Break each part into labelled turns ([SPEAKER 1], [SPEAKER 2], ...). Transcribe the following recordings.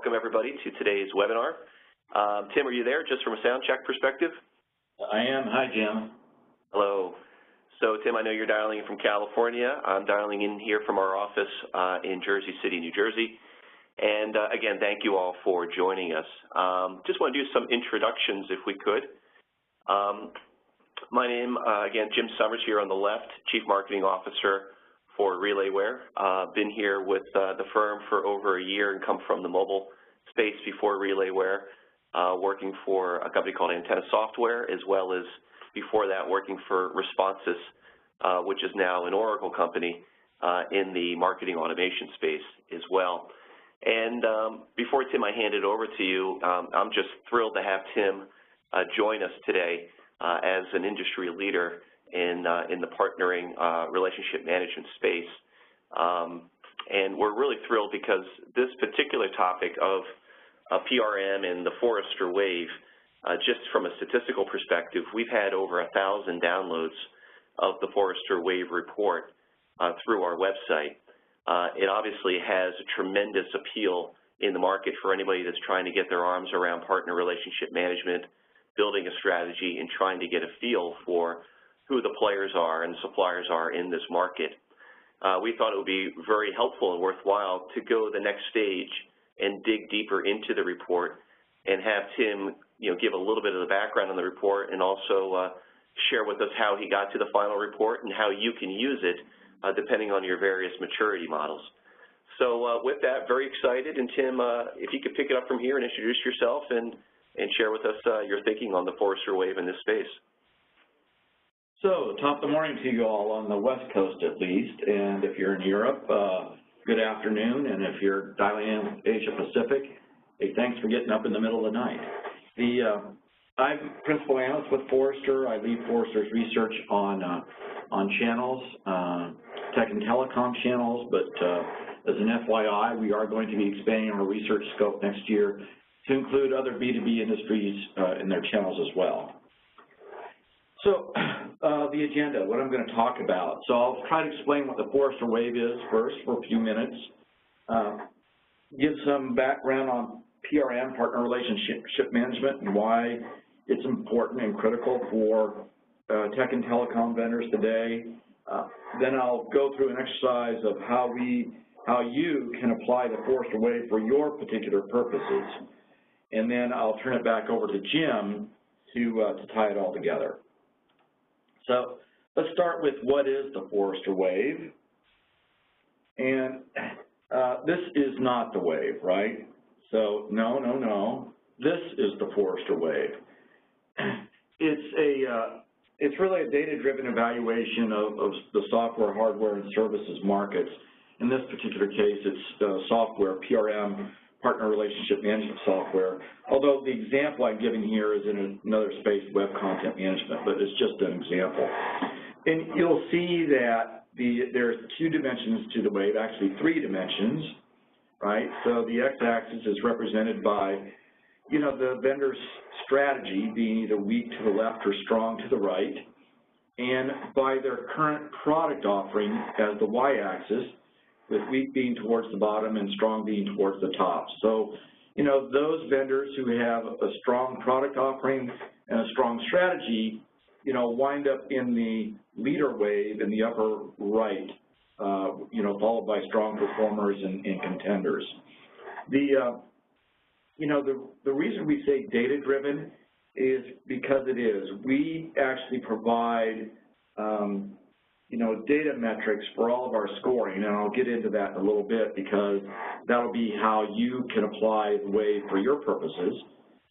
[SPEAKER 1] welcome everybody to today's webinar. Tim, are you there just from a sound check perspective?
[SPEAKER 2] I am. Hi, Jim.
[SPEAKER 1] Hello. So, Tim, I know you're dialing in from California. I'm dialing in here from our office in Jersey City, New Jersey. And again, thank you all for joining us. Just want to do some introductions if we could. My name, again, Jim Summers here on the left, Chief Marketing Officer for RelayWare. Been here with the firm for over a year and come from the mobile space before RelayWare, working for a company called Antenna Software, as well as before that working for Responsys, which is now an Oracle company in the marketing automation space as well. And before, Tim, I hand it over to you, I'm just thrilled to have Tim join us today as an industry leader in the partnering relationship management space. And we're really thrilled because this particular topic of PRM and the Forrester Wave, just from a statistical perspective, we've had over 1,000 downloads of the Forrester Wave report through our website. It obviously has a tremendous appeal in the market for anybody that's trying to get their arms around partner relationship management, building a strategy, and trying to get a feel for who the players are and suppliers are in this market. We thought it would be very helpful and worthwhile to go the next stage and dig deeper into the report and have Tim, give a little bit of the background on the report and also share with us how he got to the final report and how you can use it depending on your various maturity models. So with that, very excited. And Tim, if you could pick it up from here and introduce yourself and share with us your thinking on the Forrester Wave in this space.
[SPEAKER 2] So, top of the morning to you all on the West Coast at least, and if you're in Europe, good afternoon, and if you're dialing in Asia Pacific, hey, thanks for getting up in the middle of the night. I'm principal analyst with Forrester. I lead Forrester's research on channels, tech and telecom channels, but as an FYI, we are going to be expanding our research scope next year to include other B2B industries in their channels as well. So the agenda, what I'm going to talk about. So I'll try to explain what the Forrester Wave is first for a few minutes, give some background on PRM, partner relationship management, and why it's important and critical for tech and telecom vendors today. Then I'll go through an exercise of how you can apply the Forrester Wave for your particular purposes. And then I'll turn it back over to Jim to tie it all together. So let's start with what is the Forrester Wave. And this is not the wave, right? So no. This is the Forrester Wave. It's really a data-driven evaluation of the software, hardware, and services markets. In this particular case, it's software, PRM, partner relationship management software, although the example I'm giving here is in another space, web content management, but it's just an example. And you'll see that there's two dimensions to the wave, actually three dimensions, right? So the x-axis is represented by, the vendor's strategy being either weak to the left or strong to the right, and by their current product offering as the y-axis, with weak being towards the bottom and strong being towards the top. So, those vendors who have a strong product offering and a strong strategy, wind up in the leader wave in the upper right, followed by strong performers and contenders. The reason we say data-driven is because it is. We actually provide data metrics for all of our scoring, and I'll get into that in a little bit because that'll be how you can apply the wave for your purposes,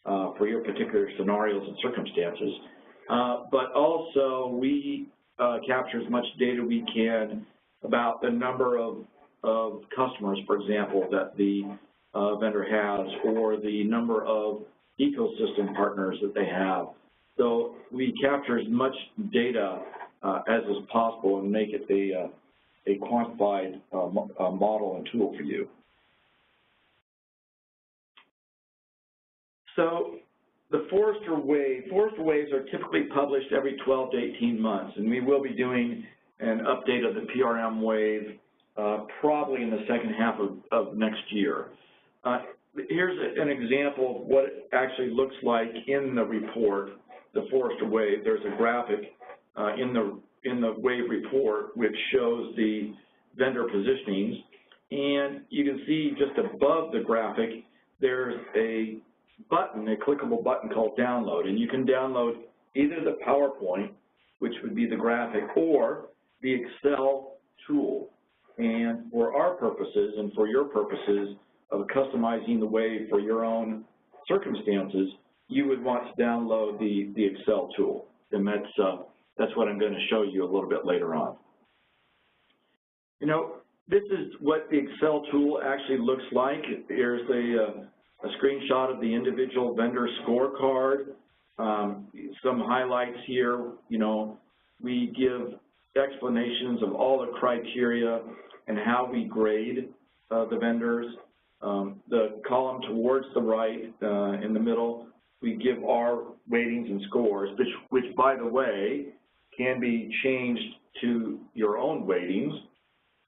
[SPEAKER 2] for your particular scenarios and circumstances. But also, we capture as much data we can about the number of customers, for example, that the vendor has, or the number of ecosystem partners that they have. So we capture as much data as is possible and make it a quantified model and tool for you. So the Forrester Waves are typically published every 12 to 18 months, and we will be doing an update of the PRM Wave probably in the second half of next year. here's an example of what it actually looks like in the report, the Forrester Wave. There's a graphic in the Wave report which shows the vendor positionings, and you can see just above the graphic there's a button, a clickable button called download, and you can download either the PowerPoint, which would be the graphic, or the Excel tool. And for our purposes and for your purposes of customizing the Wave for your own circumstances, you would want to download the Excel tool, and that's what I'm going to show you a little bit later on. You know, this is what the Excel tool actually looks like. Here's a screenshot of the individual vendor scorecard. Some highlights here. You know, we give explanations of all the criteria and how we grade the vendors. The column towards the right in the middle, we give our weightings and scores, which by the way, can be changed to your own weightings.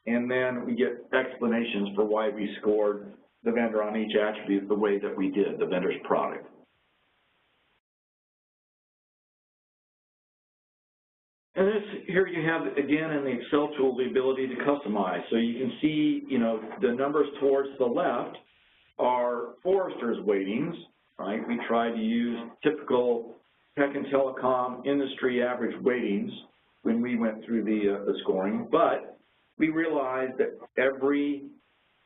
[SPEAKER 2] And then we get explanations for why we scored the vendor on each attribute the way that we did, the vendor's product. And here you have, again, in the Excel tool, the ability to customize. So you can see, you know, the numbers towards the left are Forrester's weightings, right? We try to use typical tech and telecom industry average weightings when we went through the scoring, but we realized that every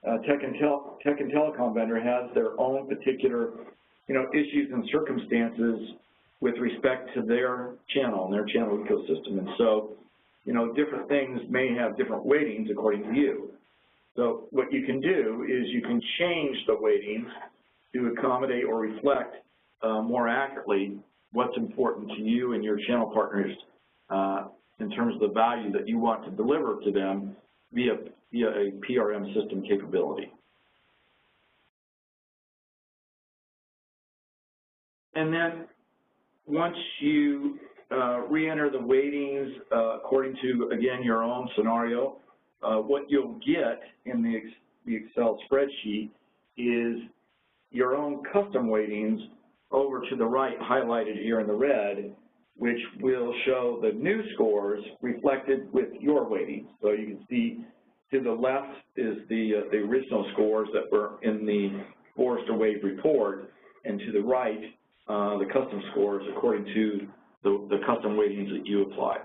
[SPEAKER 2] tech and telecom vendor has their own particular, you know, issues and circumstances with respect to their channel and their channel ecosystem. And so, you know, different things may have different weightings according to you. So what you can do is you can change the weightings to accommodate or reflect more accurately what's important to you and your channel partners in terms of the value that you want to deliver to them via a PRM system capability. And then once you re-enter the weightings according to, again, your own scenario, what you'll get in the Excel spreadsheet is your own custom weightings over to the right, highlighted here in the red, which will show the new scores reflected with your weightings. So you can see to the left is the original scores that were in the Forrester Wave report, and to the right, the custom scores according to the custom weightings that you applied.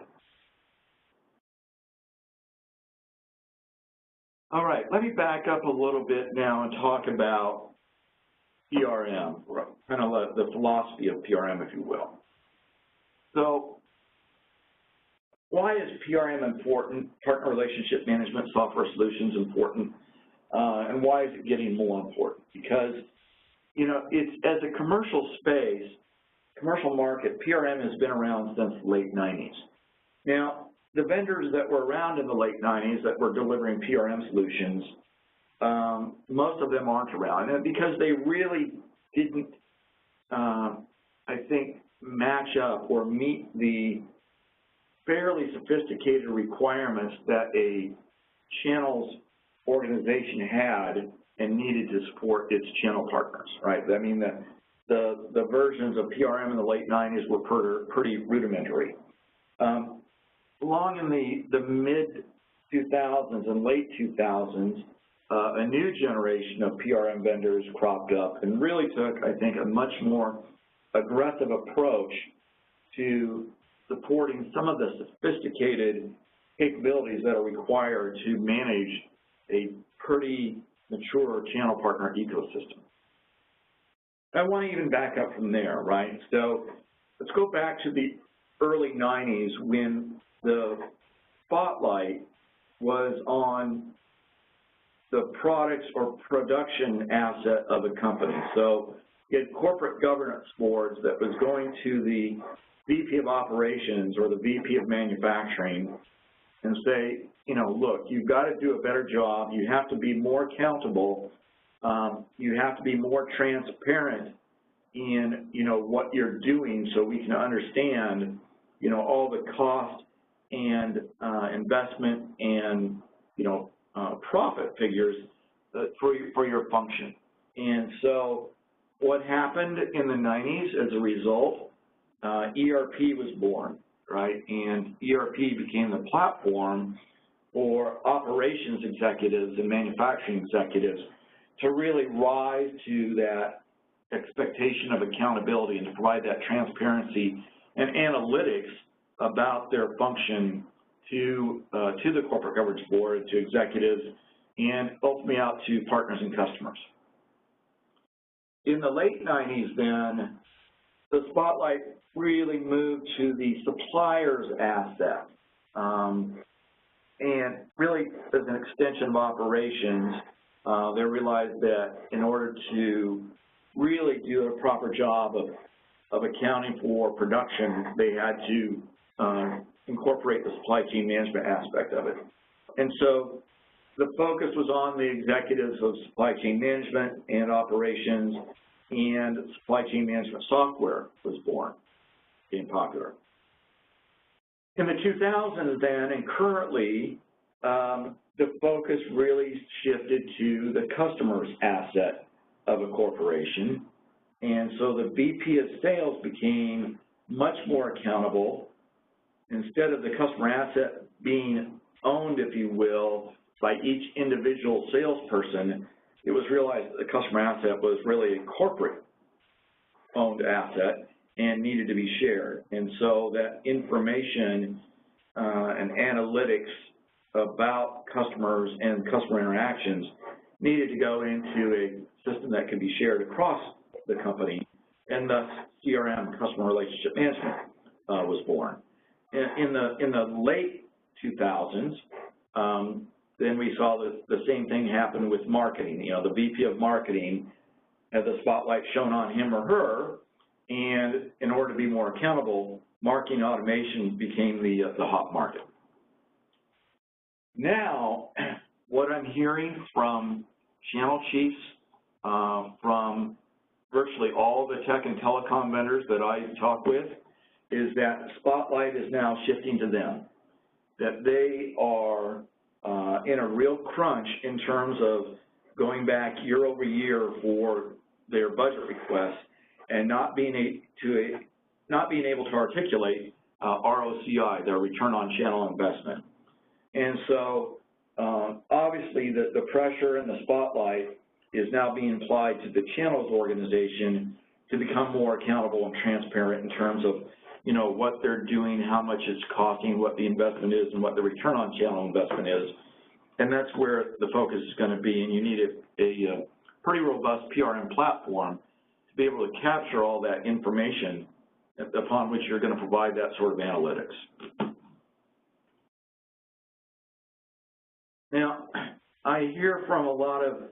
[SPEAKER 2] All right, let me back up a little bit now and talk about PRM, or kind of the philosophy of PRM, if you will. So why is PRM important, partner relationship management software solutions important, and why is it getting more important? Because, you know, it's, as a commercial space, commercial market, PRM has been around since the late 90s. Now, the vendors that were around in the late 90s that were delivering PRM solutions, most of them aren't around, and because they really didn't, I think, match up or meet the fairly sophisticated requirements that a channels organization had and needed to support its channel partners, right? I mean, the versions of PRM in the late 90s were pretty rudimentary. Along in the mid-2000s and late 2000s, a new generation of PRM vendors cropped up and really took, I think, a much more aggressive approach to supporting some of the sophisticated capabilities that are required to manage a pretty mature channel partner ecosystem. I want to even back up from there, right? So let's go back to the early 90s when the spotlight was on the products or production asset of a company. So you had corporate governance boards that was going to the VP of operations or the VP of manufacturing and say, you know, look, you've got to do a better job. You have to be more accountable. You have to be more transparent in, you know, what you're doing so we can understand, you know, all the cost and investment and, you know, profit figures for your function. And so what happened in the 90s as a result, ERP was born, right? And ERP became the platform for operations executives and manufacturing executives to really rise to that expectation of accountability and to provide that transparency and analytics about their function to the corporate governance board, to executives, and ultimately out to partners and customers. In the late 90s then, the spotlight really moved to the supplier's asset. And really, as an extension of operations, they realized that in order to really do a proper job of accounting for production, they had to incorporate the supply chain management aspect of it. And so the focus was on the executives of supply chain management and operations, and supply chain management software was born, being popular. In the 2000s then, and currently, the focus really shifted to the customer's asset of a corporation. And so the VP of sales became much more accountable. Instead of the customer asset being owned, if you will, by each individual salesperson, it was realized that the customer asset was really a corporate-owned asset and needed to be shared. And so that information and analytics about customers and customer interactions needed to go into a system that could be shared across the company, and thus CRM, customer relationship management, was born. In the late 2000s, then we saw the same thing happen with marketing. You know, the VP of marketing had the spotlight shown on him or her, and in order to be more accountable, marketing automation became the hot market. Now, what I'm hearing from channel chiefs, from virtually all the tech and telecom vendors that I talk with, is that the spotlight is now shifting to them, that they are in a real crunch in terms of going back year over year for their budget requests and not being able to articulate ROCI, their return on channel investment. And so obviously the pressure and the spotlight is now being applied to the channels organization to become more accountable and transparent in terms of, you know, what they're doing, how much it's costing, what the investment is, and what the return on channel investment is. And that's where the focus is going to be, and you need a pretty robust PRM platform to be able to capture all that information upon which you're going to provide that sort of analytics. Now, I hear from a lot of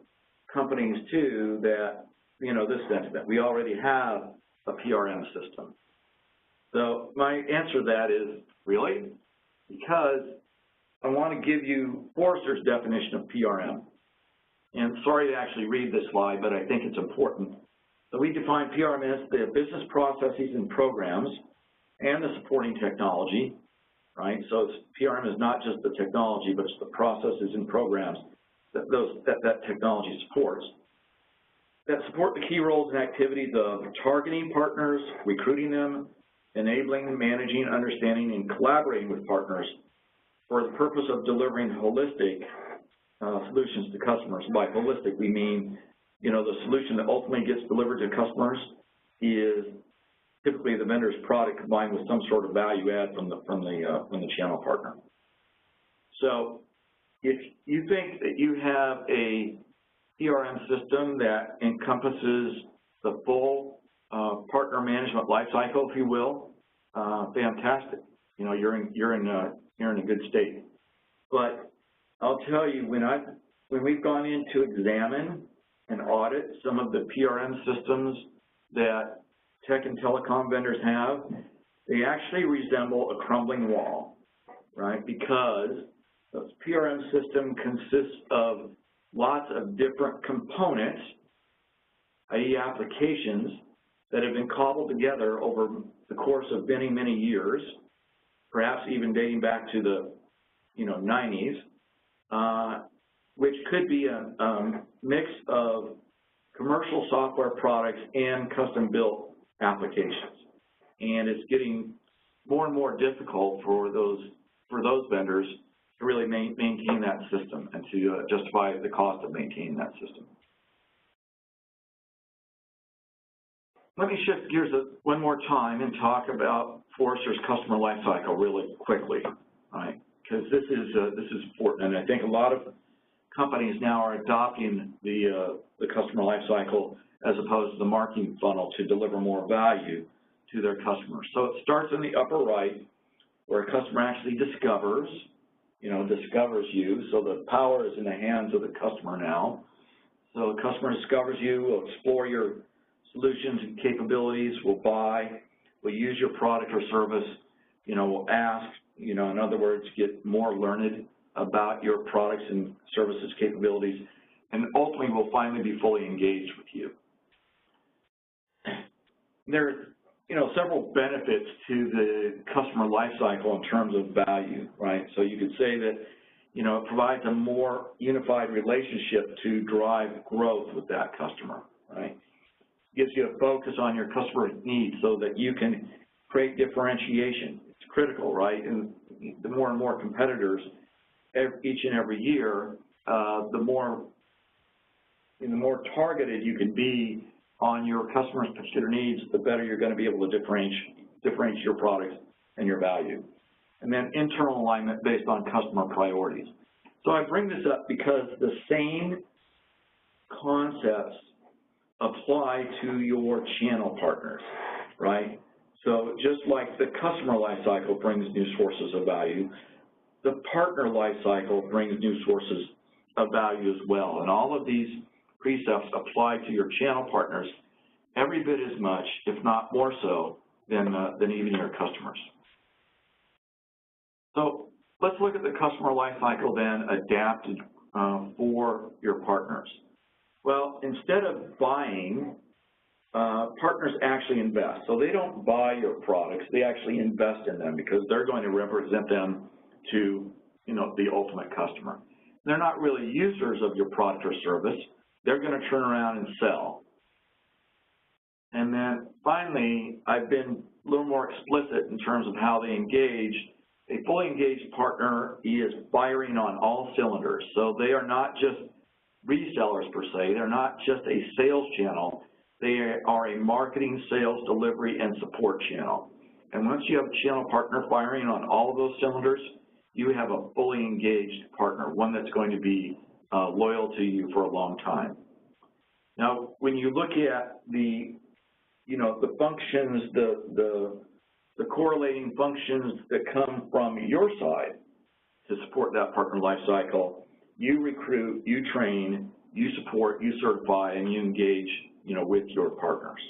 [SPEAKER 2] companies, too, that, you know, this sentiment, we already have a PRM system. So my answer to that is, really? Because I want to give you Forrester's definition of PRM. And sorry to actually read this slide, but I think it's important. So we define PRM as the business processes and programs and the supporting technology, right? So PRM is not just the technology, but it's the processes and programs that technology supports, that support the key roles and activities of targeting partners, recruiting them, enabling, managing, understanding, and collaborating with partners for the purpose of delivering holistic solutions to customers. By holistic, we mean, you know, the solution that ultimately gets delivered to customers is typically the vendor's product combined with some sort of value add from the channel partner. So if you think that you have a PRM system that encompasses the full partner management lifecycle, if you will, fantastic. You know, you're in a good state. But I'll tell you, when we've gone in to examine and audit some of the PRM systems that tech and telecom vendors have, they actually resemble a crumbling wall, right? Because the PRM system consists of lots of different components, i.e. applications, that have been cobbled together over the course of many, many years, perhaps even dating back to the 90s, which could be a mix of commercial software products and custom-built applications. And it's getting more and more difficult for those vendors to really maintain that system and to justify the cost of maintaining that system. Let me shift gears one more time and talk about Forrester's customer lifecycle really quickly, right? Because this is important, and I think a lot of companies now are adopting the customer lifecycle as opposed to the marketing funnel to deliver more value to their customers. So it starts in the upper right, where a customer actually discovers you. So the power is in the hands of the customer now. So the customer discovers you, will explore your solutions and capabilities, will buy, will use your product or service, will ask, in other words, get more learned about your products and services capabilities, and ultimately will finally be fully engaged with you. There are, several benefits to the customer lifecycle in terms of value, right? So you could say that, it provides a more unified relationship to drive growth with that customer, right? Gives you a focus on your customer needs so that you can create differentiation. It's critical, right? And the more and more competitors each and every year, the more targeted you can be on your customers' particular needs, the better you're going to be able to differentiate your products and your value. And then internal alignment based on customer priorities. So I bring this up because the same concepts apply to your channel partners, right? So just like the customer lifecycle brings new sources of value, the partner lifecycle brings new sources of value as well. And all of these precepts apply to your channel partners every bit as much, if not more so, than even your customers. So let's look at the customer lifecycle then adapted for your partners. Well, instead of buying, partners actually invest. So they don't buy your products, they actually invest in them because they're going to represent them to, the ultimate customer. They're not really users of your product or service. They're going to turn around and sell. And then finally, I've been a little more explicit in terms of how they engage. A fully engaged partner is firing on all cylinders. So they are not just resellers per se. They're not just a sales channel. They are a marketing, sales, delivery, and support channel. And once you have a channel partner firing on all of those cylinders, you have a fully engaged partner, one that's going to be loyal to you for a long time. Now, when you look at the functions, the correlating functions that come from your side to support that partner life cycle, you recruit, you train, you support, you certify, and you engage, with your partners.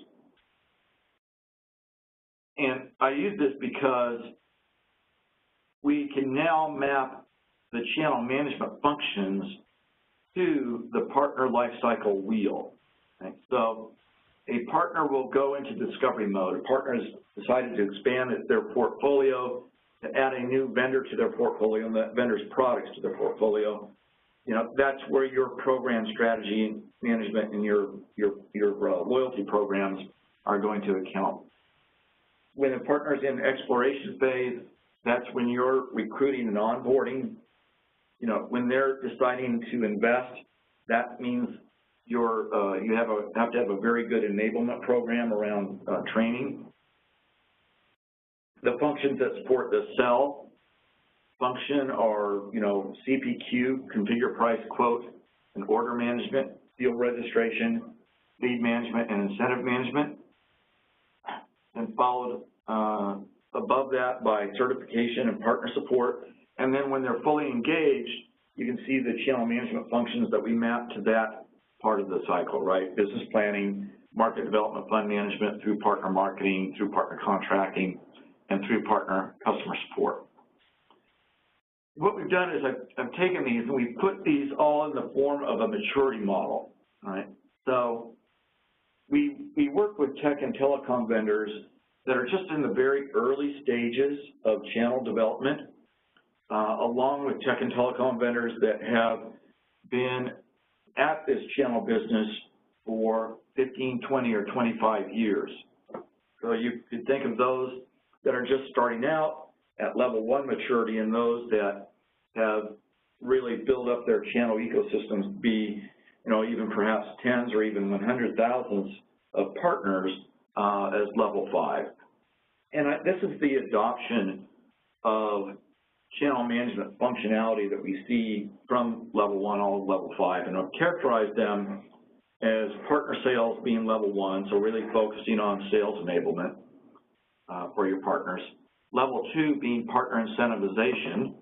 [SPEAKER 2] And I use this because we can now map the channel management functions to the partner lifecycle wheel. Okay? So a partner will go into discovery mode. A partner has decided to expand their portfolio, to add a new vendor to their portfolio, and that vendor's products to their portfolio. That's where your program strategy management and your loyalty programs are going to account. When a partner's in exploration phase, that's when you're recruiting and onboarding. When they're deciding to invest, that means you have to have a very good enablement program around training. The functions that support the sell function are, CPQ, configure, price, quote, and order management, field registration, lead management, and incentive management, and followed above that by certification and partner support. And then when they're fully engaged, you can see the channel management functions that we map to that part of the cycle, right? Business planning, market development, fund management, through partner marketing, through partner contracting, and through partner customer support. What we've done is I've taken these and we've put these all in the form of a maturity model, all right? So we work with tech and telecom vendors that are just in the very early stages of channel development, along with tech and telecom vendors that have been at this channel business for 15, 20, or 25 years. So you could think of those that are just starting out at level 1 maturity and those that have really built up their channel ecosystems, be, even perhaps tens or even 100,000s of partners as level 5. And this is the adoption of channel management functionality that we see from level 1 all to level 5, and I've characterized them as partner sales being level 1, so really focusing on sales enablement for your partners. Level 2 being partner incentivization.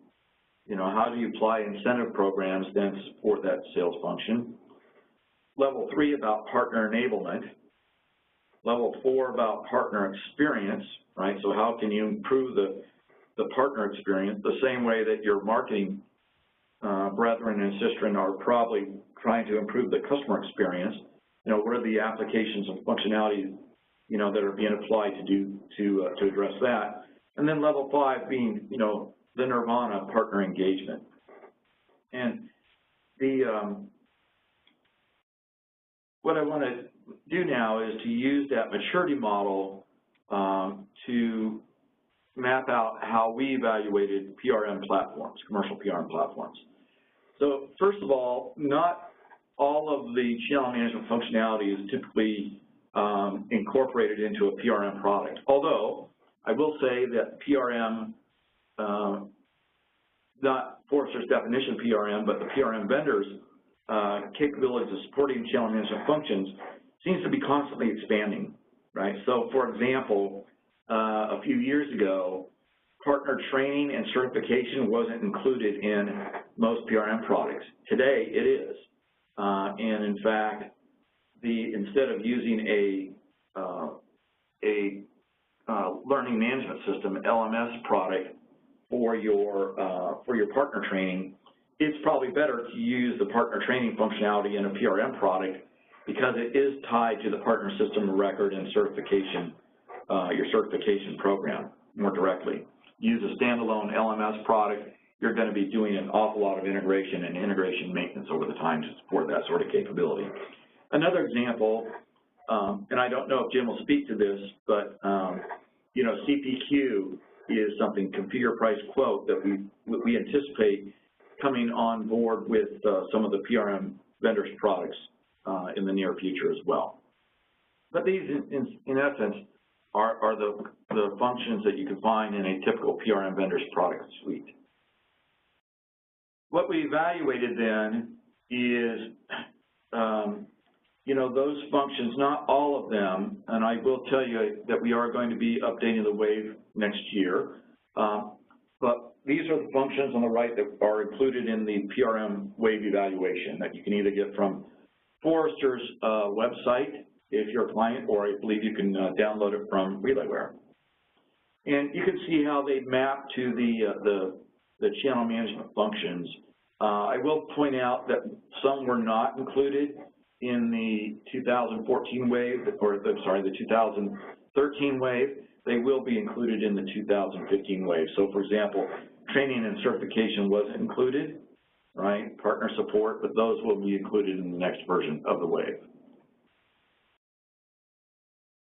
[SPEAKER 2] How do you apply incentive programs then to support that sales function? Level 3 about partner enablement. Level 4 about partner experience, right? So how can you improve the partner experience the same way that your marketing brethren and sistren are probably trying to improve the customer experience? What are the applications and functionality, that are being applied to address that? And then level 5 being, the nirvana partner engagement. And what I want to do now is to use that maturity model to map out how we evaluated PRM platforms, commercial PRM platforms. So first of all, not all of the channel management functionality is typically incorporated into a PRM product, although I will say that PRM, not Forrester's definition of PRM, but the PRM vendors' capabilities of supporting channel management functions seems to be constantly expanding, right? So for example, a few years ago, partner training and certification wasn't included in most PRM products. Today, it is. And in fact, instead of using a learning management system, LMS product for your partner training, it's probably better to use the partner training functionality in a PRM product because it is tied to the partner system of record and certification, your certification program more directly. Use a standalone LMS product, you're going to be doing an awful lot of integration and integration maintenance over the time to support that sort of capability. Another example, and I don't know if Jim will speak to this, but CPQ is something, configure price quote, that we anticipate coming on board with some of the PRM vendors' products in the near future as well. But these, in essence, are the functions that you can find in a typical PRM vendor's product suite. What we evaluated then is, those functions, not all of them, and I will tell you that we are going to be updating the WAVE next year, but these are the functions on the right that are included in the PRM WAVE evaluation that you can either get from Forrester's website if you're a client, or I believe you can download it from RelayWare. And you can see how they map to the channel management functions. I will point out that some were not included in the 2014 WAVE, or the 2013 WAVE. They will be included in the 2015 WAVE. So for example, training and certification wasn't included, right? Partner support, but those will be included in the next version of the WAVE.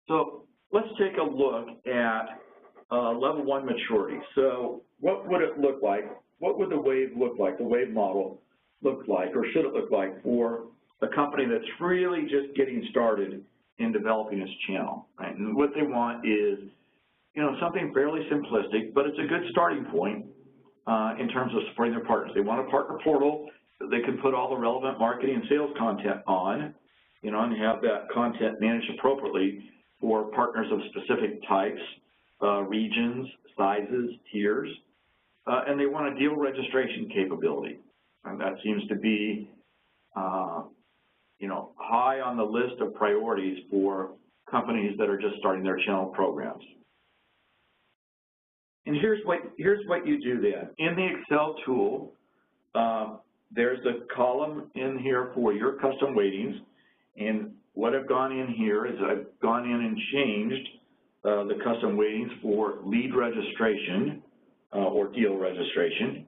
[SPEAKER 2] So let's take a look at level 1 maturity. So what would it look like? What would the WAVE look like, the WAVE model look like, or should it look like for a company that's really just getting started in developing its channel, right? And what they want is, something fairly simplistic, but it's a good starting point in terms of supporting their partners. They want a partner portal that they can put all the relevant marketing and sales content on, and have that content managed appropriately for partners of specific types, regions, sizes, tiers, and they want a deal registration capability. And that seems to be, high on the list of priorities for companies that are just starting their channel programs. And here's what you do then. In the Excel tool, there's a column in here for your custom weightings, and what I've gone in here is I've gone in and changed the custom weightings for lead registration or deal registration.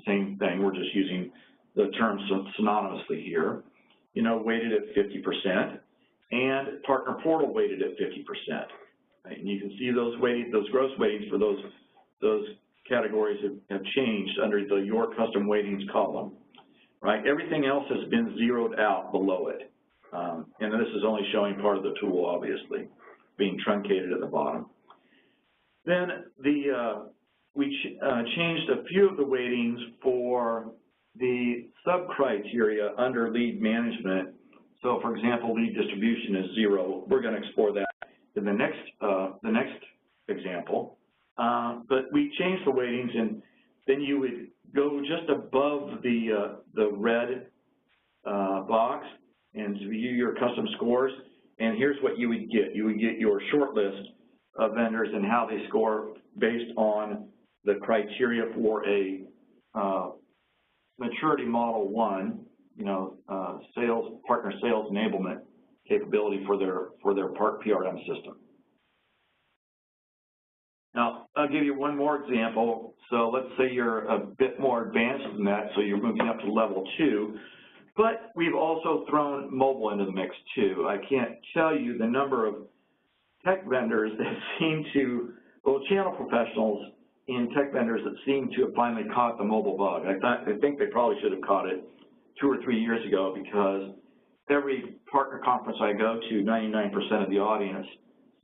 [SPEAKER 2] Same thing, we're just using the terms synonymously here. weighted at 50%, and partner portal weighted at 50%. Right? And you can see those gross weightings for those categories have changed under the Your Custom Weightings column. Right? Everything else has been zeroed out below it. And this is only showing part of the tool, obviously, being truncated at the bottom. Then we changed a few of the weightings for the sub-criteria under lead management. So, for example, lead distribution is 0. We're going to explore that in the next example. But we changed the weightings, and then you would go just above the red box and view your custom scores. And here's what you would get. You would get your short list of vendors and how they score based on the criteria for a maturity model 1, partner sales enablement capability for their PRM system. Now, I'll give you one more example. So let's say you're a bit more advanced than that, so you're moving up to level 2. But we've also thrown mobile into the mix too. I can't tell you the number of tech vendors that seem to, well, channel professionals in tech vendors that seem to have finally caught the mobile bug. I think they probably should have caught it 2 or 3 years ago, because every partner conference I go to, 99% of the audience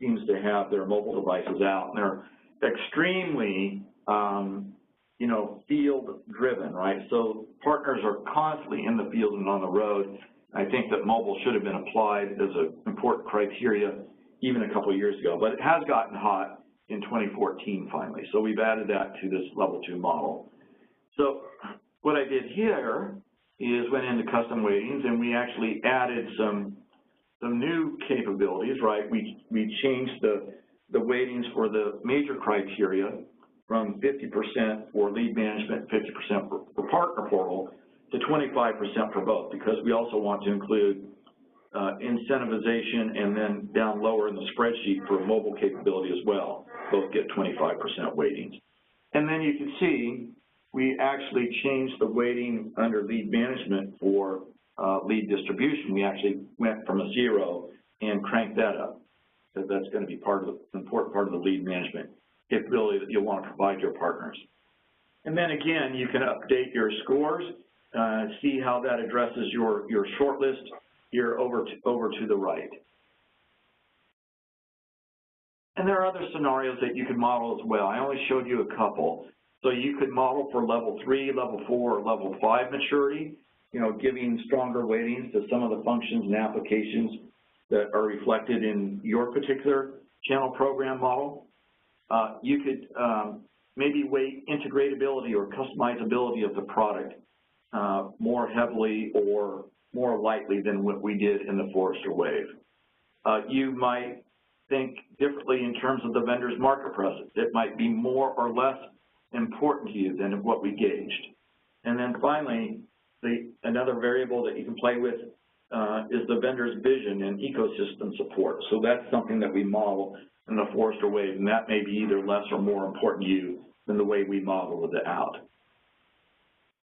[SPEAKER 2] seems to have their mobile devices out, and they're extremely field driven, right? So partners are constantly in the field and on the road. I think that mobile should have been applied as an important criteria even a couple of years ago, but it has gotten hot in 2014 finally. So we've added that to this level 2 model. So what I did here is went into custom weightings, and we actually added some new capabilities, right? We changed the weightings for the major criteria from 50% for lead management, 50% for partner portal, to 25% for both, because we also want to include incentivization, and then down lower in the spreadsheet for mobile capability as well. Both get 25% weightings. And then you can see we actually changed the weighting under lead management for lead distribution. We actually went from a 0 and cranked that up, because that's going to be an important part of the lead management capability that you'll want to provide your partners. And then again, you can update your scores, see how that addresses your short list here over to the right. And there are other scenarios that you could model as well. I only showed you a couple. So you could model for level 3, level 4, or level 5 maturity, giving stronger weightings to some of the functions and applications that are reflected in your particular channel program model. You could maybe weight integratability or customizability of the product more heavily or more lightly than what we did in the Forrester Wave. You might think differently in terms of the vendor's market presence. It might be more or less important to you than what we gauged. And then finally, another variable that you can play with is the vendor's vision and ecosystem support. So that's something that we model in the Forrester Wave, and that may be either less or more important to you than the way we modeled it out.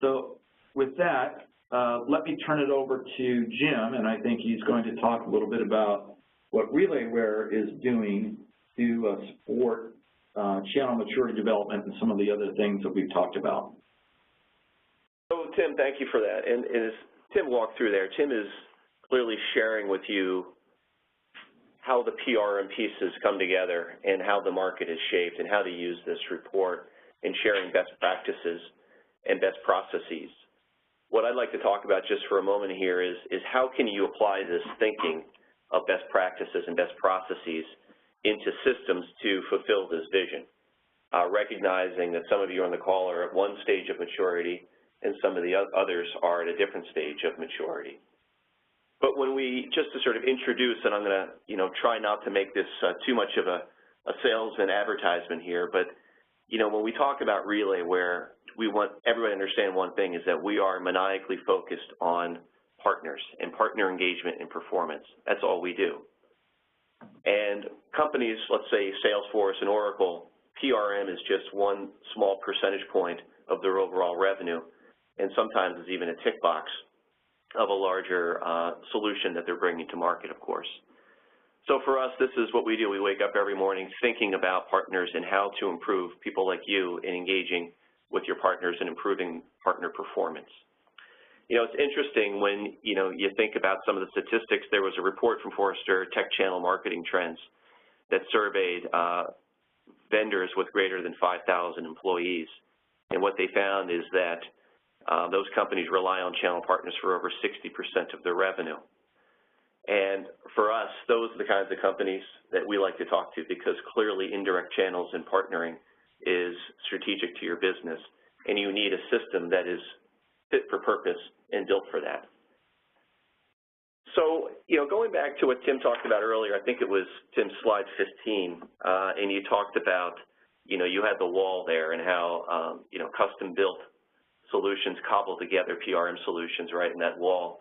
[SPEAKER 2] So with that, let me turn it over to Jim, and I think he's going to talk a little bit about what RelayWare is doing to support channel maturity development and some of the other things that we've talked about.
[SPEAKER 1] So, Tim, thank you for that. And as Tim walked through there, Tim is clearly sharing with you how the PRM pieces come together and how the market is shaped and how to use this report in sharing best practices and best processes. What I'd like to talk about just for a moment here is how can you apply this thinking of best practices and best processes into systems to fulfill this vision, recognizing that some of you on the call are at one stage of maturity and some of the others are at a different stage of maturity. But when we, just to sort of introduce, and I'm going to, try not to make this too much of a sales and advertisement here, but, when we talk about RelayWare, we want everybody to understand one thing, is that we are maniacally focused on partners and partner engagement and performance. That's all we do. And companies, let's say Salesforce and Oracle, PRM is just one small percentage point of their overall revenue, and sometimes it's even a tick box of a larger solution that they're bringing to market, of course. So for us, this is what we do. We wake up every morning thinking about partners and how to improve people like you in engaging with your partners and improving partner performance. You know, it's interesting when, you think about some of the statistics. There was a report from Forrester, Tech Channel Marketing Trends, that surveyed vendors with greater than 5,000 employees. And what they found is that those companies rely on channel partners for over 60% of their revenue. And for us, those are the kinds of companies that we like to talk to, because clearly indirect channels and partnering is strategic to your business, and you need a system that is fit for purpose and built for that. So, going back to what Tim talked about earlier, I think it was Tim's slide 15, and you talked about, you had the wall there and how, custom-built solutions cobble together PRM solutions right in that wall.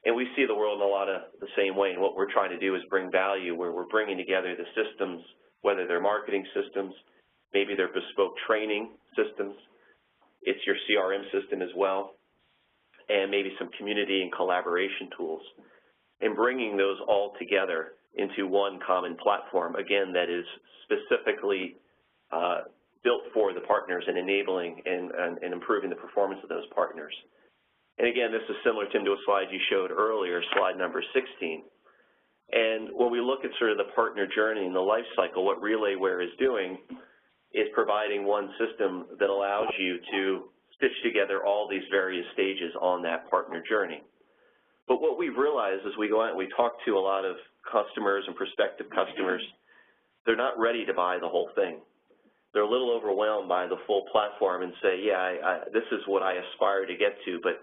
[SPEAKER 1] And we see the world in a lot of the same way, and what we're trying to do is bring value where we're bringing together the systems, whether they're marketing systems, maybe they're bespoke training systems, it's your CRM system as well, and maybe some community and collaboration tools, and bringing those all together into one common platform, again, that is specifically built for the partners and enabling and improving the performance of those partners. And again, this is similar, Tim, to a slide you showed earlier, slide number 16. And when we look at sort of the partner journey and the life cycle, what RelayWare is doing is providing one system that allows you to stitch together all these various stages on that partner journey. But what we've realized as we go out and we talk to a lot of customers and prospective customers, they're not ready to buy the whole thing. They're a little overwhelmed by the full platform and say, yeah, this is what I aspire to get to, but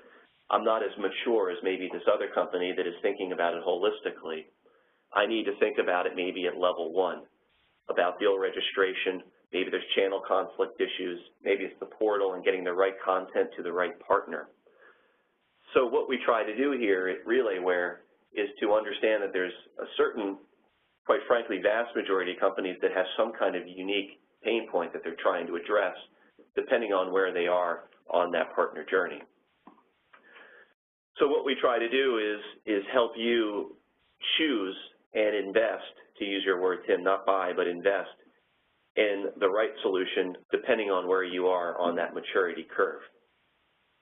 [SPEAKER 1] I'm not as mature as maybe this other company that is thinking about it holistically. I need to think about it maybe at level 1, about deal registration. Maybe there's channel conflict issues. Maybe it's the portal and getting the right content to the right partner. So what we try to do here at RelayWare is to understand that there's a certain, quite frankly, vast majority of companies that have some kind of unique pain point that they're trying to address, depending on where they are on that partner journey. So what we try to do is help you choose and invest, to use your word, Tim, not buy, but invest in the right solution depending on where you are on that maturity curve.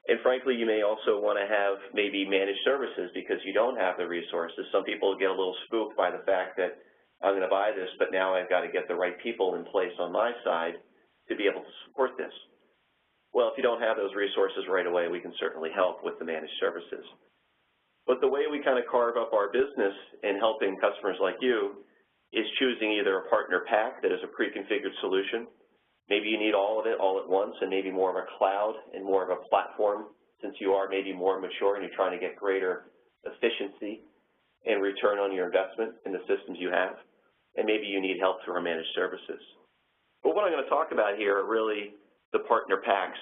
[SPEAKER 1] And frankly, you may also want to have maybe managed services because you don't have the resources. Some people get a little spooked by the fact that I'm going to buy this, but now I've got to get the right people in place on my side to be able to support this. Well, if you don't have those resources right away, we can certainly help with the managed services. But the way we kind of carve up our business in helping customers like you is choosing either a partner pack that is a pre-configured solution. Maybe you need all of it all at once and maybe more of a cloud and more of a platform since you are maybe more mature and you're trying to get greater efficiency and return on your investment in the systems you have. And maybe you need help through our managed services. But what I'm going to talk about here are really the partner packs.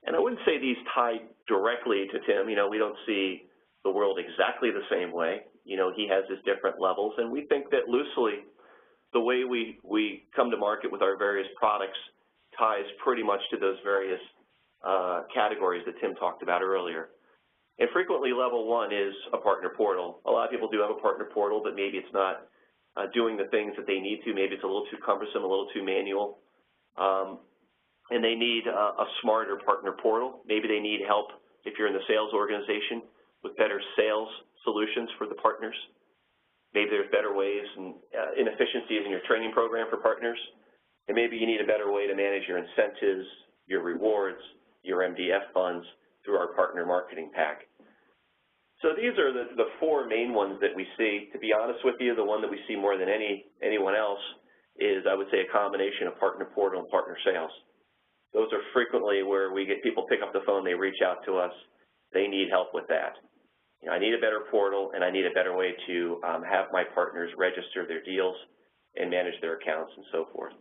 [SPEAKER 1] And I wouldn't say these tie directly to Tim. We don't see the world exactly the same way. He has his different levels. And we think that loosely, the way we come to market with our various products ties pretty much to those various categories that Tim talked about earlier. And frequently, level 1 is a partner portal. A lot of people do have a partner portal, but maybe it's not doing the things that they need to. Maybe it's a little too cumbersome, a little too manual. And they need a smarter partner portal. Maybe they need help, if you're in the sales organization, with better sales solutions for the partners. Maybe there's better ways and inefficiencies in your training program for partners. And maybe you need a better way to manage your incentives, your rewards, your MDF funds through our partner marketing pack. So these are the 4 main ones that we see. To be honest with you, the one that we see more than anyone else is, I would say, a combination of partner portal and partner sales. Those are frequently where we get people pick up the phone, they reach out to us, they need help with that. I need a better portal and I need a better way to have my partners register their deals and manage their accounts and so forth.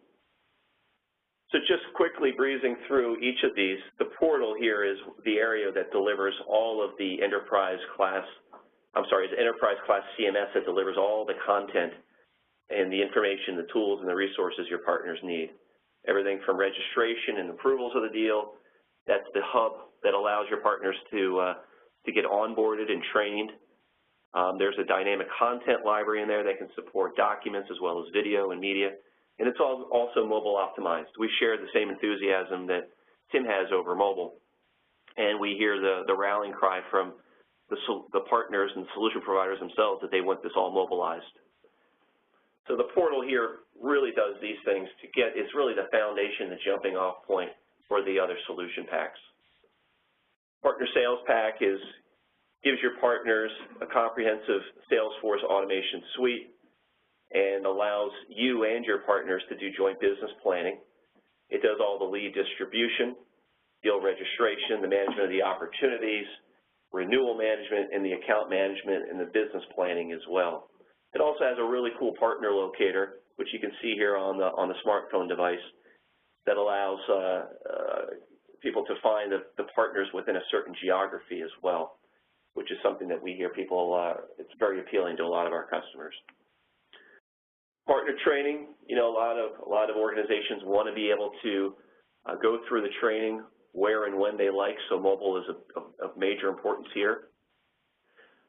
[SPEAKER 1] So just quickly breezing through each of these, the portal here is the area that delivers all of the enterprise class CMS that delivers all the content and the information, the tools, and the resources your partners need. Everything from registration and approvals of the deal, that's the hub that allows your partners to to get onboarded and trained. There's a dynamic content library in there that can support documents as well as video and media, and it's also mobile optimized. We share the same enthusiasm that Tim has over mobile, and we hear the rallying cry from the partners and solution providers themselves that they want this all mobilized. So the portal here really does these things to get, it's really the foundation, the jumping off point for the other solution packs. Partner Sales Pack gives your partners a comprehensive Salesforce automation suite and allows you and your partners to do joint business planning. It does all the lead distribution, deal registration, the management of the opportunities, renewal management, and the account management and the business planning as well. It also has a really cool partner locator, which you can see here on the smartphone device, that allows people to find the partners within a certain geography as well, which is something that we hear people, it's very appealing to a lot of our customers. Partner training, you know, a lot of organizations want to be able to go through the training where and when they like, so mobile is of major importance here.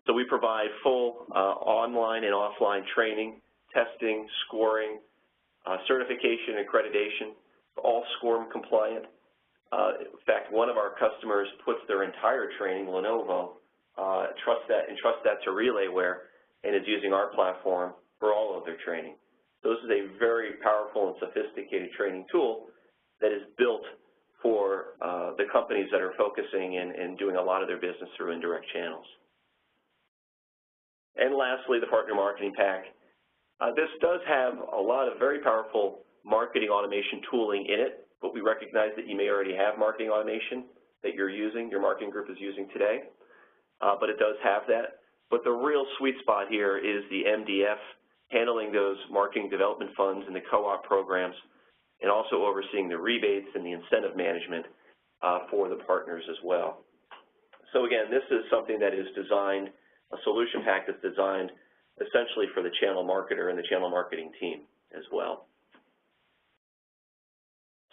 [SPEAKER 1] So we provide full online and offline training, testing, scoring, certification, accreditation, all SCORM compliant. In fact, one of our customers puts their entire training, Lenovo, trust that to RelayWare, and is using our platform for all of their training. So this is a very powerful and sophisticated training tool that is built for the companies that are focusing and doing a lot of their business through indirect channels. And lastly, the Partner Marketing Pack. This does have a lot of very powerful marketing automation tooling in it, but we recognize that you may already have marketing automation that you're using, your marketing group is using today, but it does have that. But the real sweet spot here is the MDF, handling those marketing development funds and the co-op programs, and also overseeing the rebates and the incentive management for the partners as well. So again, this is something that is designed, a solution pack that's designed essentially for the channel marketer and the channel marketing team as well.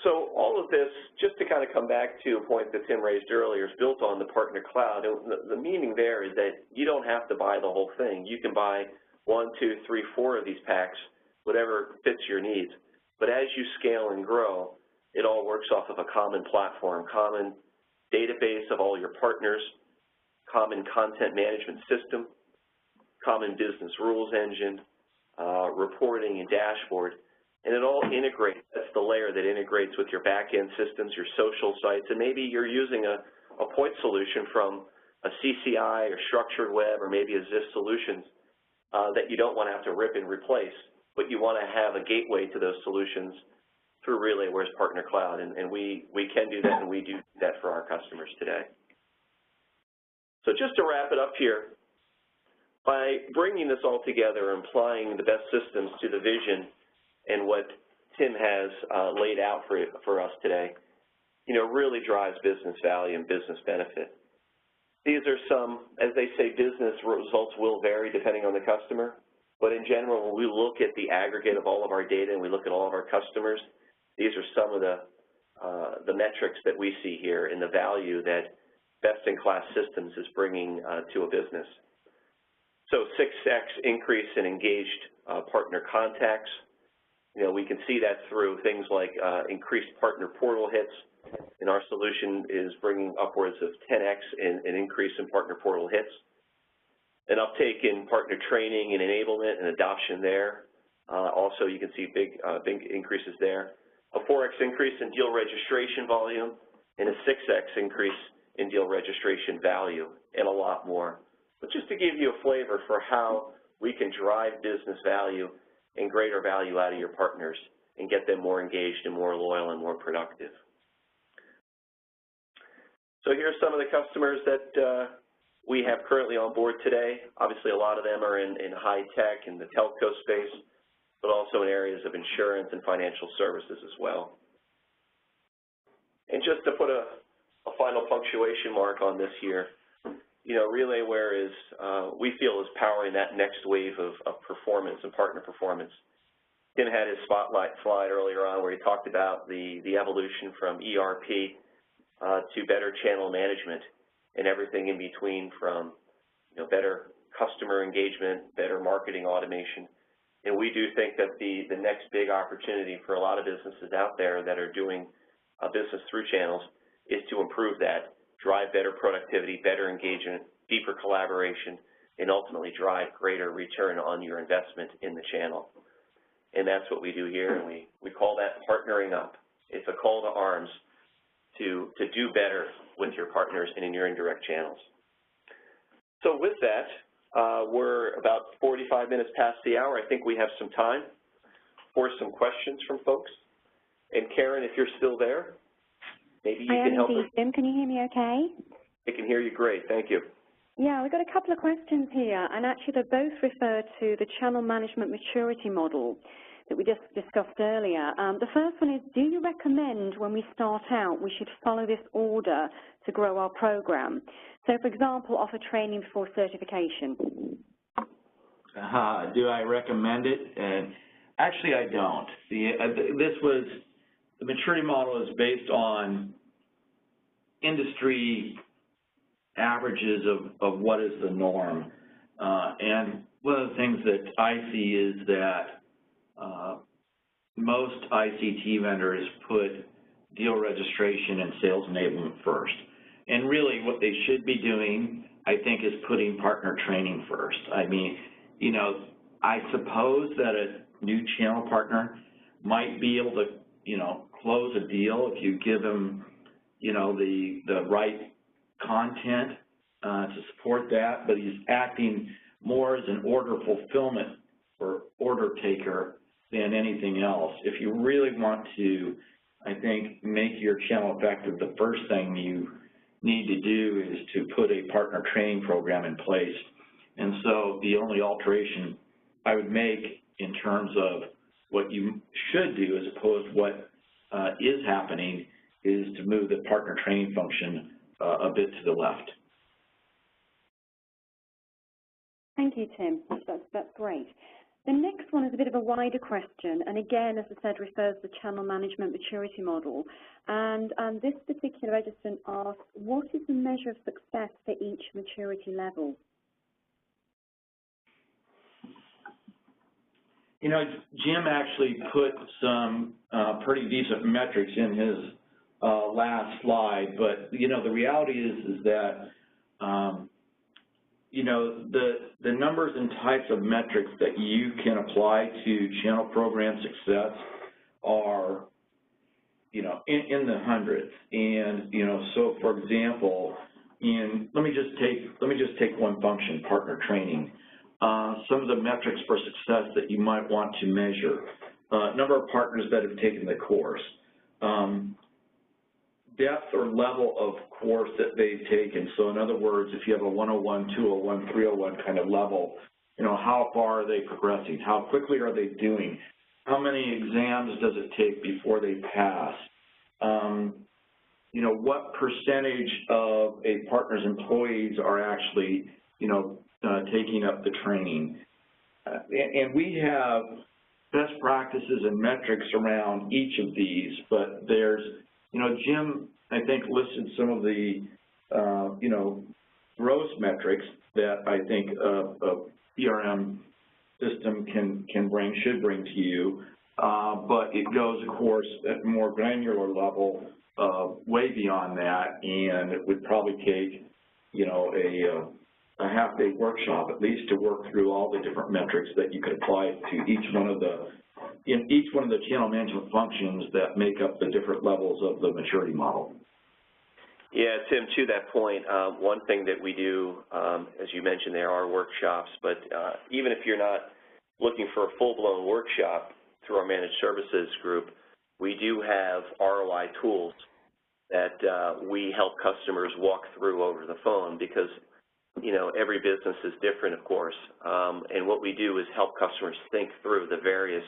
[SPEAKER 1] So all of this, just to kind of come back to a point that Tim raised earlier, is built on the Partner Cloud. The meaning there is that you don't have to buy the whole thing. You can buy 1, 2, 3, 4 of these packs, whatever fits your needs. But as you scale and grow, it all works off of a common platform, common database of all your partners, common content management system, common business rules engine, reporting and dashboard, and it all integrates. That's the layer that integrates with your back-end systems, your social sites, and maybe you're using a point solution from a CCI or structured web or maybe a ZIF solutions that you don't want to have to rip and replace, but you want to have a gateway to those solutions through RelayWare's Partner Cloud, and we can do that, and we do that for our customers today. So just to wrap it up here, by bringing this all together and applying the best systems to the vision and what Tim has laid out for us today, you know, really drives business value and business benefit. These are some, as they say, business results will vary depending on the customer, but in general, when we look at the aggregate of all of our data and we look at all of our customers, these are some of the metrics that we see here and the value that best-in-class systems is bringing to a business. So 6x increase in engaged partner contacts. You know, we can see that through things like increased partner portal hits, and our solution is bringing upwards of 10x in increase in partner portal hits. An uptake in partner training and enablement and adoption there. Also, you can see big increases there. A 4x increase in deal registration volume and a 6x increase in deal registration value, and a lot more. But just to give you a flavor for how we can drive business value and greater value out of your partners and get them more engaged and more loyal and more productive. So here's some of the customers that we have currently on board today. Obviously, a lot of them are in high tech and the telco space, but also in areas of insurance and financial services as well. And just to put a final punctuation mark on this here, you know, RelayWare is, we feel, is powering that next wave of performance and partner performance. Tim had his spotlight slide earlier on where he talked about the evolution from ERP to better channel management. and everything in between, from better customer engagement, better marketing automation. And we do think that the next big opportunity for a lot of businesses out there that are doing business through channels is to improve that, drive better productivity, better engagement, deeper collaboration, and ultimately drive greater return on your investment in the channel. And that's what we do here, and we call that partnering up. It's a call to arms to do better with your partners and in your indirect channels. So with that, we're about 45 minutes past the hour. I think we have some time for some questions from folks. And Karen, if you're still there, maybe you can help us.
[SPEAKER 3] I am indeed, Jim. Can you hear me okay?
[SPEAKER 1] I can hear you great. Thank you.
[SPEAKER 3] Yeah, we've got a couple of questions here, and actually they both refer to the channel management maturity model that we just discussed earlier. The first one is, do you recommend when we start out we should follow this order to grow our program? So, for example, offer training before certification.
[SPEAKER 2] Do I recommend it? Actually, I don't. The maturity model is based on industry averages of what is the norm. And one of the things that I see is that most ICT vendors put deal registration and sales enablement first. And really what they should be doing, I think, is putting partner training first. I mean, I suppose that a new channel partner might be able to, close a deal if you give them, the right content to support that, but he's acting more as an order fulfillment or order taker than anything else. If you really want to, I think, make your channel effective, the first thing you need to do is to put a partner training program in place. And so the only alteration I would make in terms of what you should do as opposed to what is happening is to move the partner training function a bit to the left.
[SPEAKER 3] Thank you, Tim. That's great. The next one is a bit of a wider question, and again, as I said, refers to the channel management maturity model. And this particular registrant asks, what is the measure of success for each maturity level?
[SPEAKER 2] Jim actually put some pretty decent metrics in his last slide, but, the reality is that, the numbers and types of metrics that you can apply to channel program success are, in the hundreds. And, so for example, let me just take one function, partner training. Some of the metrics for success that you might want to measure, number of partners that have taken the course, depth or level of course that they've taken. So in other words, if you have a 101, 201, 301 kind of level, how far are they progressing? How quickly are they doing? How many exams does it take before they pass? What percentage of a partner's employees are actually, taking up the training? And we have best practices and metrics around each of these, but there's, Jim, I think, listed some of the, gross metrics that I think a PRM system should bring to you, but it goes, of course, at a more granular level, way beyond that, and it would probably take, a half-day workshop at least to work through all the different metrics that you could apply to each one of the channel management functions that make up the different levels of the maturity model.
[SPEAKER 1] Yeah, Tim, to that point, one thing that we do, as you mentioned, there are workshops, but even if you're not looking for a full-blown workshop through our managed services group, we do have ROI tools that we help customers walk through over the phone because, every business is different, of course, and what we do is help customers think through the various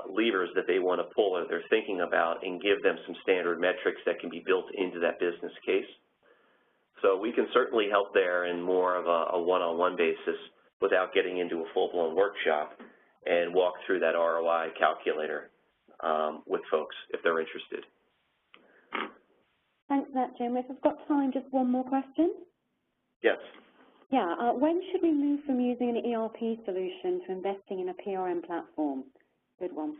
[SPEAKER 1] levers that they want to pull or they're thinking about and give them some standard metrics that can be built into that business case. So we can certainly help there in more of a one-on-one basis without getting into a full-blown workshop and walk through that ROI calculator with folks if they're interested.
[SPEAKER 3] Thanks for that, Jim. If I've got time, just one more question.
[SPEAKER 1] Yes.
[SPEAKER 3] Yeah, when should we move from using an ERP solution to investing in a PRM platform? Good one.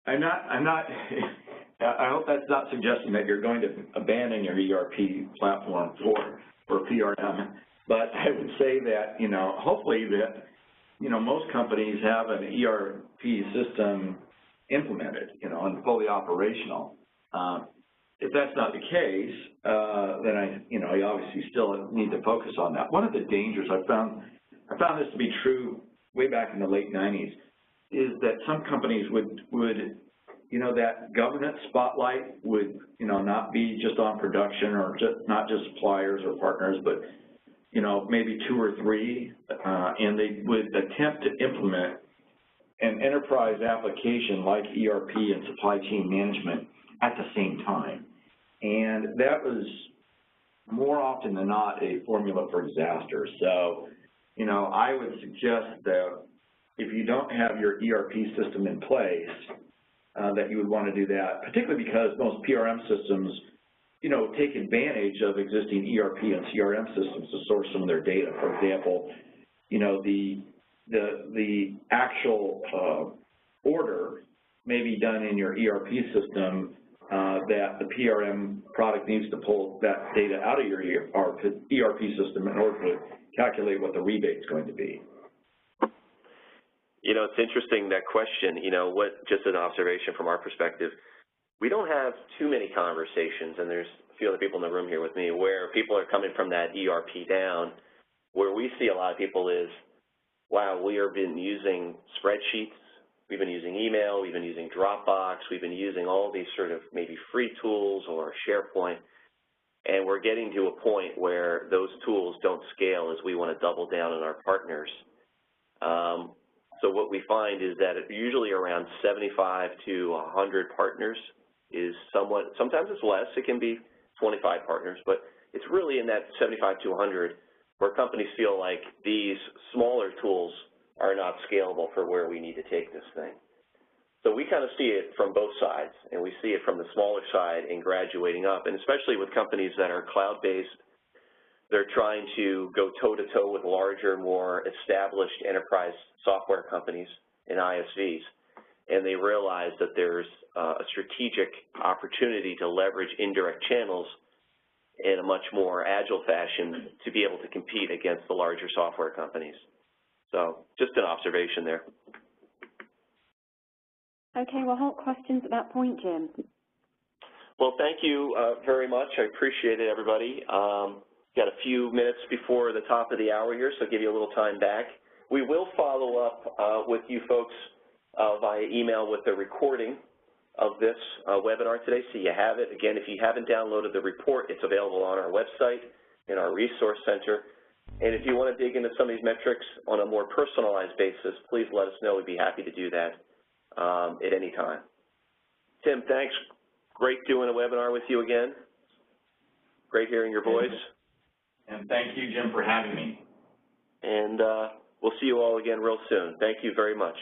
[SPEAKER 2] I'm not, I hope that's not suggesting that you're going to abandon your ERP platform for PRM, but I would say that, hopefully that, most companies have an ERP system implemented, and fully operational. If that's not the case, then I obviously still need to focus on that. One of the dangers I found this to be true way back in the late 90s, is that some companies would that governance spotlight would, not be just on production or not just suppliers or partners, but, maybe 2 or 3, and they would attempt to implement an enterprise application like ERP and supply chain management at the same time. And that was more often than not a formula for disaster. So, I would suggest that if you don't have your ERP system in place, that you would want to do that, particularly because most PRM systems, take advantage of existing ERP and CRM systems to source some of their data. For example, the actual order may be done in your ERP system that the PRM product needs to pull that data out of your ERP system in order to calculate what the rebate is going to be.
[SPEAKER 1] It's interesting, that question, just an observation from our perspective. We don't have too many conversations, and there's a few other people in the room here with me, where people are coming from that ERP down. Where we see a lot of people is, wow, we have been using spreadsheets, we've been using email, we've been using Dropbox, we've been using all these sort of maybe free tools or SharePoint, and we're getting to a point where those tools don't scale as we want to double down on our partners. So what we find is that usually around 75 to 100 partners is somewhat, sometimes it's less, it can be 25 partners, but it's really in that 75 to 100 where companies feel like these smaller tools are not scalable for where we need to take this thing. So we kind of see it from both sides, and we see it from the smaller side and graduating up, and especially with companies that are cloud-based. They're trying to go toe-to-toe with larger, more established enterprise software companies and ISVs, and they realize that there's a strategic opportunity to leverage indirect channels in a much more agile fashion to be able to compete against the larger software companies. So just an observation there.
[SPEAKER 3] Okay, well, hold questions at that point, Jim.
[SPEAKER 1] Well, thank you very much. I appreciate it, everybody. Got a few minutes before the top of the hour here, so I'll give you a little time back. We will follow up with you folks via email with the recording of this webinar today, so you have it. Again, if you haven't downloaded the report, it's available on our website in our resource center. And if you want to dig into some of these metrics on a more personalized basis, please let us know. We'd be happy to do that at any time. Tim, thanks. Great doing a webinar with you again. Great hearing your voice.
[SPEAKER 2] And thank you, Jim, for having me.
[SPEAKER 1] And we'll see you all again real soon. Thank you very much.